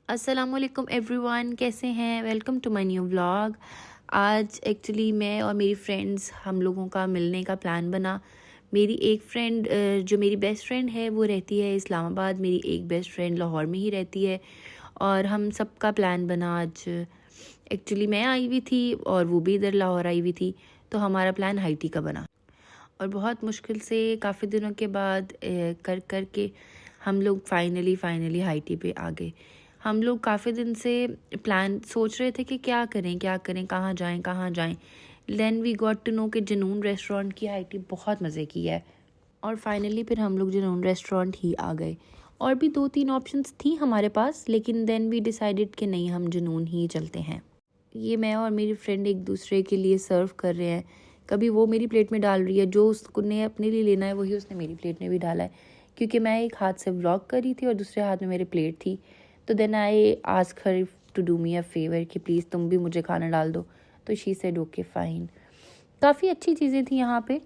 अस्सलामुअलैकुम एवरीवन, कैसे हैं? Welcome to my new vlog. आज एक्चुअली मैं और मेरी फ्रेंड्स हम लोगों का मिलने का प्लान बना। मेरी एक फ्रेंड जो मेरी बेस्ट फ्रेंड है वो रहती है इस्लामाबाद, मेरी एक बेस्ट फ्रेंड लाहौर में ही रहती है और हम सब का प्लान बना आज। एक्चुअली मैं आई हुई थी और वो भी इधर लाहौर आई हुई थी, तो हमारा प्लान हाईटी का बना और बहुत मुश्किल से काफ़ी दिनों के बाद कर कर के हम लोग फाइनली हाईटी पे आ गए। हम लोग काफ़ी दिन से प्लान सोच रहे थे कि क्या करें, कहाँ जाएं। Then we got to know कि जुनून रेस्टोरेंट की हाईटी बहुत मज़े की है और फाइनली फिर हम लोग जुनून रेस्टोरेंट ही आ गए। और भी 2-3 ऑप्शंस थी हमारे पास, लेकिन देन वी डिसाइडेड कि नहीं, हम जुनून ही चलते हैं। ये मैं और मेरी फ्रेंड एक दूसरे के लिए सर्व कर रहे हैं। कभी वो मेरी प्लेट में डाल रही है, जो उसने अपने लिए लेना है वही उसने मेरी प्लेट में भी डाला है, क्योंकि मैं एक हाथ से व्लॉग कर रही थी और दूसरे हाथ में मेरी प्लेट थी। तो then I ask her to do me a favour कि प्लीज़ तुम भी मुझे खाना डाल दो। तो शी सेड ओके फाइन। काफ़ी अच्छी चीज़ें थी यहाँ पे।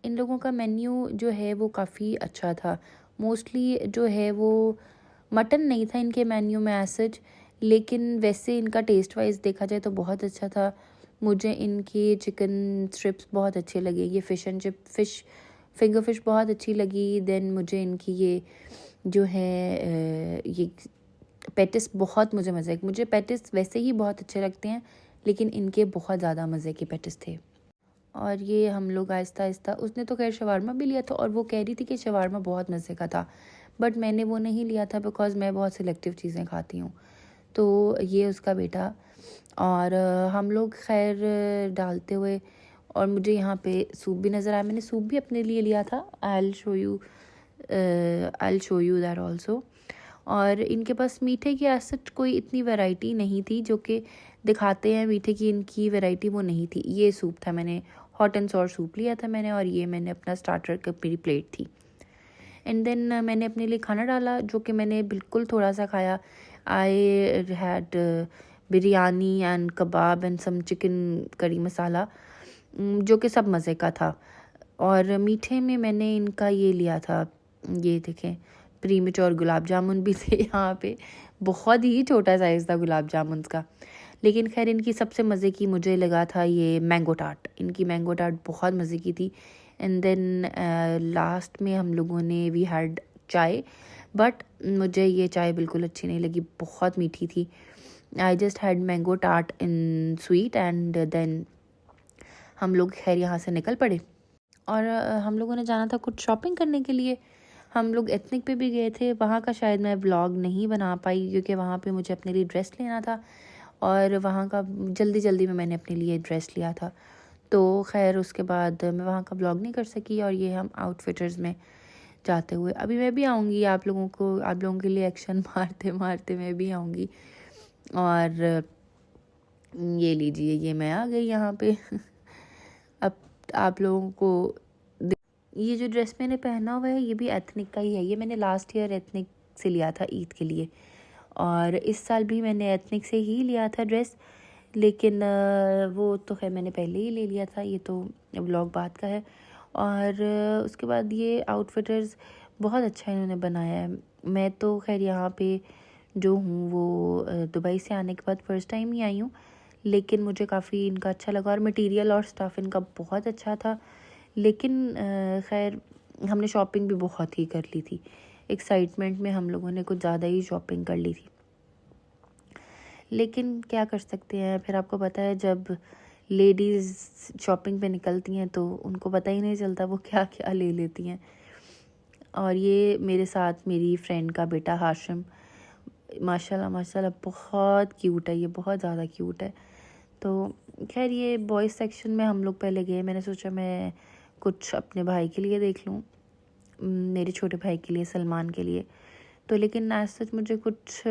इन लोगों का मेन्यू जो है वो काफ़ी अच्छा था। मोस्टली जो है वो मटन नहीं था इनके मेन्यू में एज सच, लेकिन वैसे इनका टेस्ट वाइज देखा जाए तो बहुत अच्छा था। मुझे इनके चिकन स्ट्रिप्स बहुत अच्छे लगे, ये फ़िश फिंगर फिश बहुत अच्छी लगी। देन मुझे इनकी ये जो है ये पेटिस बहुत मुझे पेटिस वैसे ही बहुत अच्छे लगते हैं, लेकिन इनके बहुत ज़्यादा मज़े के पेटिस थे। और ये हम लोग आहिस्ता आहिस्ता, उसने तो खैर शवारमा भी लिया था और वो कह रही थी कि शवारमा बहुत मज़े का था, बट मैंने वो नहीं लिया था बिकॉज़ मैं बहुत सिलेक्टिव चीज़ें खाती हूँ। तो ये उसका बेटा और हम लोग खैर डालते हुए, और मुझे यहाँ पे सूप भी नज़र आया। मैंने सूप भी अपने लिए लिया था। I will show you that also. और इनके पास मीठे की ऐसा कोई इतनी वैरायटी नहीं थी जो कि दिखाते हैं मीठे की, इनकी वैरायटी वो नहीं थी। ये सूप था, मैंने हॉट एंड सॉर सूप लिया था मैंने, और ये मैंने अपना स्टार्टर का मेरी प्लेट थी। एंड देन मैंने अपने लिए खाना डाला जो कि मैंने बिल्कुल थोड़ा सा खाया। I had biryani and kebab and some chicken curry masala, जो कि सब मज़े का था। और मीठे में मैंने इनका ये लिया था, ये देखें, प्रीमेच्योर गुलाब जामुन भी थे यहाँ पे। बहुत ही छोटा साइज़ था गुलाब जामुन का, लेकिन खैर इनकी सबसे मज़े की मुझे लगा था ये मैंगो टार्ट। इनकी मैंगो टार्ट बहुत मज़े की थी। एंड देन लास्ट में हम लोगों ने वी हैड चाय, बट मुझे ये चाय बिल्कुल अच्छी नहीं लगी, बहुत मीठी थी। I just had mango tart in sweet and then हम लोग खैर यहाँ से निकल पड़े। और हम लोगों ने जाना था कुछ शॉपिंग करने के लिए। हम लोग एथनिक पे भी गए थे, वहाँ का शायद मैं व्लॉग नहीं बना पाई क्योंकि वहाँ पे मुझे अपने लिए ड्रेस लेना था और वहाँ का जल्दी जल्दी में मैंने अपने लिए ड्रेस लिया था। तो खैर उसके बाद मैं वहाँ का व्लॉग नहीं कर सकी, और ये हम आउटफिटर्स में जाते हुए, अभी मैं भी आऊँगी आप लोगों के लिए एक्शन मारते मारते मैं भी आऊँगी। और ये लीजिए, ये मैं आ गई यहाँ पे अब आप लोगों को ये जो ड्रेस मैंने पहना हुआ है ये भी एथनिक का ही है। ये मैंने लास्ट ईयर एथनिक से लिया था ईद के लिए, और इस साल भी मैंने एथनिक से ही लिया था ड्रेस, लेकिन वो तो खैर मैंने पहले ही ले लिया था, ये तो व्लॉग बाद का है। और उसके बाद ये आउटफिटर्स बहुत अच्छा इन्होंने बनाया है। मैं तो खैर यहाँ पे जो हूँ वो दुबई से आने के बाद फ़र्स्ट टाइम ही आई हूँ, लेकिन मुझे काफ़ी इनका अच्छा लगा और मटेरियल और स्टफ़ इनका बहुत अच्छा था। लेकिन खैर हमने शॉपिंग भी बहुत ही कर ली थी, एक्साइटमेंट में हम लोगों ने कुछ ज़्यादा ही शॉपिंग कर ली थी। लेकिन क्या कर सकते हैं, फिर आपको पता है जब लेडीज़ शॉपिंग पे निकलती हैं तो उनको पता ही नहीं चलता वो क्या क्या ले लेती हैं। और ये मेरे साथ मेरी फ्रेंड का बेटा हाशिम, माशाल्लाह माशाल्लाह बहुत क्यूट है, ये बहुत ज़्यादा क्यूट है। तो खैर ये बॉयज़ सेक्शन में हम लोग पहले गए। मैंने सोचा मैं कुछ अपने भाई के लिए देख लूँ, मेरे छोटे भाई के लिए, सलमान के लिए। तो लेकिन एज सच मुझे कुछ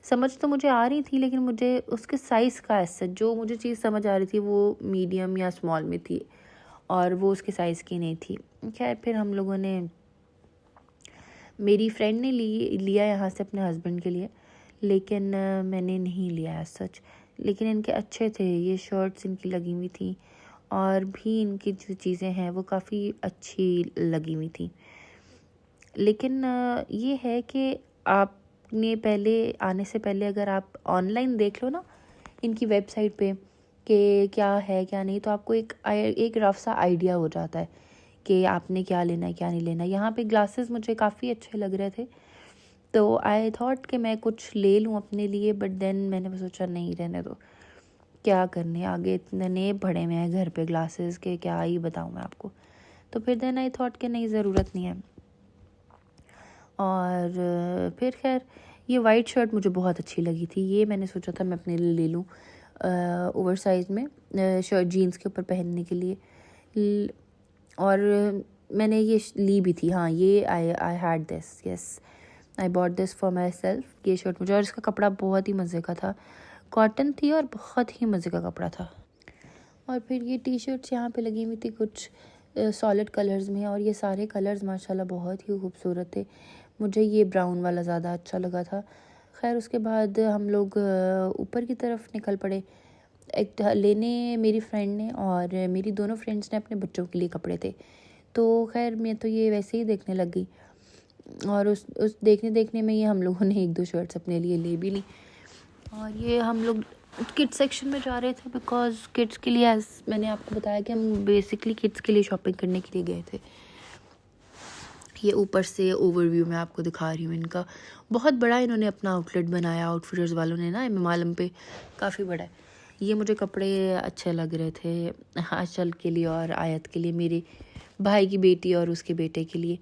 समझ तो मुझे आ रही थी, लेकिन मुझे उसके साइज़ का एज सच जो मुझे चीज़ समझ आ रही थी वो मीडियम या स्मॉल में थी, और वो उसके साइज़ की नहीं थी। खैर फिर हम लोगों ने, मेरी फ्रेंड ने लिया यहाँ से अपने हस्बैंड के लिए, लेकिन मैंने नहीं लिया एज सच। लेकिन इनके अच्छे थे, ये शर्ट्स इनकी लगी हुई थी और भी इनकी जो चीज़ें हैं वो काफ़ी अच्छी लगी हुई थी। लेकिन ये है कि आप आपने पहले आने से पहले अगर आप ऑनलाइन देख लो ना इनकी वेबसाइट पे कि क्या है क्या नहीं, तो आपको एक रफ सा आइडिया हो जाता है कि आपने क्या लेना है क्या नहीं लेना। यहाँ पे ग्लासेस मुझे काफ़ी अच्छे लग रहे थे, तो आई थॉट कि मैं कुछ ले लूँ अपने लिए, बट देन मैंने सोचा नहीं, रहने दो, क्या करने आगे, इतने पड़े हुए हैं घर पे ग्लासेस के, क्या ही बताऊँ मैं आपको। तो फिर देन आई थॉट कि नहीं, ज़रूरत नहीं है। और फिर खैर ये वाइट शर्ट मुझे बहुत अच्छी लगी थी, ये मैंने सोचा था मैं अपने लिए ले लूँ ओवर साइज़ में शर्ट जीन्स के ऊपर पहनने के लिए। और मैंने ये ली भी थी। हाँ, ये I had this, yes, I bought this for my self. ये शर्ट मुझे, और इसका कपड़ा बहुत ही मज़े का था, कॉटन थी और बहुत ही मज़े का कपड़ा था। और फिर ये टी शर्ट्स यहाँ पे लगी हुई थी कुछ सॉलिड कलर्स में, और ये सारे कलर्स माशाल्लाह बहुत ही खूबसूरत थे। मुझे ये ब्राउन वाला ज़्यादा अच्छा लगा था। खैर उसके बाद हम लोग ऊपर की तरफ निकल पड़े एक लेने। मेरी फ्रेंड ने और मेरी दोनों फ्रेंड्स ने अपने बच्चों के लिए कपड़े थे, तो खैर मैं तो ये वैसे ही देखने लग गई, और उस देखने में ये हम लोगों ने 1-2 शर्ट्स अपने लिए ले भी ली। और ये हम लोग किड्स सेक्शन में जा रहे थे बिकॉज किड्स के लिए, एज मैंने आपको बताया कि हम बेसिकली किड्स के लिए शॉपिंग करने के लिए गए थे। ये ऊपर से ओवरव्यू मैं आपको दिखा रही हूँ इनका, बहुत बड़ा इन्होंने अपना आउटलेट बनाया आउटफिटर्स वालों ने ना, एम आलम पे काफ़ी बड़ा है। ये मुझे कपड़े अच्छे लग रहे थे आंचल के लिए और आयत के लिए, मेरे भाई की बेटी और उसके बेटे के लिए।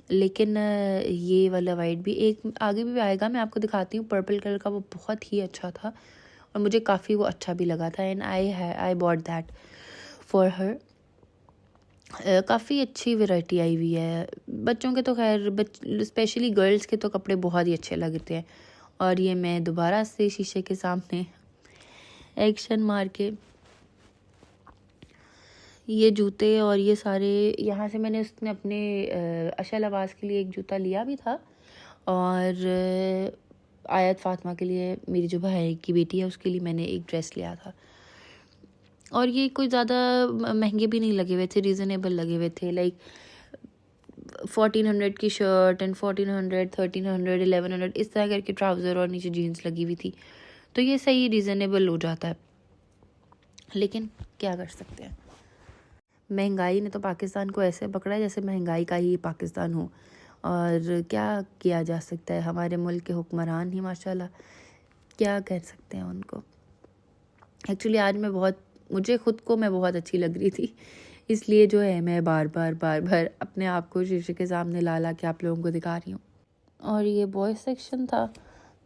लेकिन ये वाला वाइट भी एक आगे भी आएगा, मैं आपको दिखाती हूँ, पर्पल कलर का, वो बहुत ही अच्छा था और मुझे काफ़ी वो अच्छा भी लगा था, and I bought that for her. काफ़ी अच्छी वैरायटी आई हुई है बच्चों के, तो खैर स्पेशली गर्ल्स के तो कपड़े बहुत ही अच्छे लगते हैं। और ये मैं दोबारा से शीशे के सामने एक्शन मार के ये जूते और ये सारे, यहाँ से मैंने उसने अपने अशल आवाज़ के लिए एक जूता लिया भी था, और आयत फातिमा के लिए, मेरी जो भाई की बेटी है उसके लिए मैंने एक ड्रेस लिया था। और ये कोई ज़्यादा महंगे भी नहीं लगे हुए थे, रीज़नेबल लगे हुए थे, लाइक 1400 की शर्ट एंड 1400, 1300, 1100 इस तरह करके ट्राउज़र और नीचे जीन्स लगी हुई थी, तो ये सही रीज़नेबल हो जाता है। लेकिन क्या कर सकते हैं, महंगाई ने तो पाकिस्तान को ऐसे पकड़ा है जैसे महंगाई का ही पाकिस्तान हो, और क्या किया जा सकता है, हमारे मुल्क के हुक्मरान ही माशाल्लाह, क्या कर सकते हैं उनको। एक्चुअली आज मुझे ख़ुद को मैं बहुत अच्छी लग रही थी, इसलिए जो है मैं बार बार अपने आप को शीशे के सामने ला के आप लोगों को दिखा रही हूँ। और ये बॉयज़ सेक्शन था,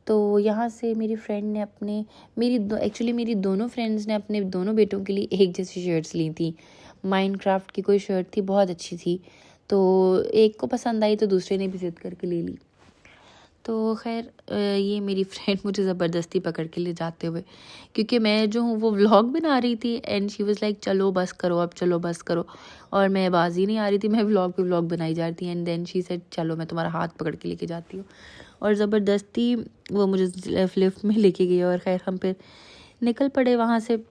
तो यहाँ से मेरी फ्रेंड ने मेरी दोनों फ्रेंड्स ने अपने दोनों बेटों के लिए एक जैसी शर्ट्स ली थी। माइनक्राफ्ट की कोई शर्ट थी, बहुत अच्छी थी, तो एक को पसंद आई तो दूसरे ने भी ज़िद करके ले ली। तो खैर ये मेरी फ्रेंड मुझे ज़बरदस्ती पकड़ के ले जाते हुए, क्योंकि मैं जो हूँ वो व्लॉग बना रही थी, एंड शी वाज लाइक चलो बस करो अब, चलो बस करो, और मैं बाजी नहीं आ रही थी, मैं व्लॉग पे व्लॉग बनाई जा रही थी, एंड देन शी सेड चलो मैं तुम्हारा हाथ पकड़ के लेके जाती हूँ, और ज़बरदस्ती वो मुझे लिफ्ट में लेके गई। और खैर हम फिर निकल पड़े वहाँ से,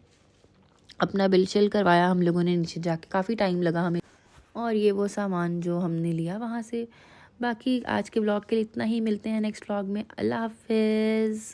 अपना बिल शिल करवाया हम लोगों ने नीचे जाके, काफ़ी टाइम लगा हमें, और ये वो सामान जो हमने लिया वहाँ से। बाकी आज के व्लॉग के लिए इतना ही, मिलते हैं नेक्स्ट व्लॉग में, अल्लाह हाफिज़।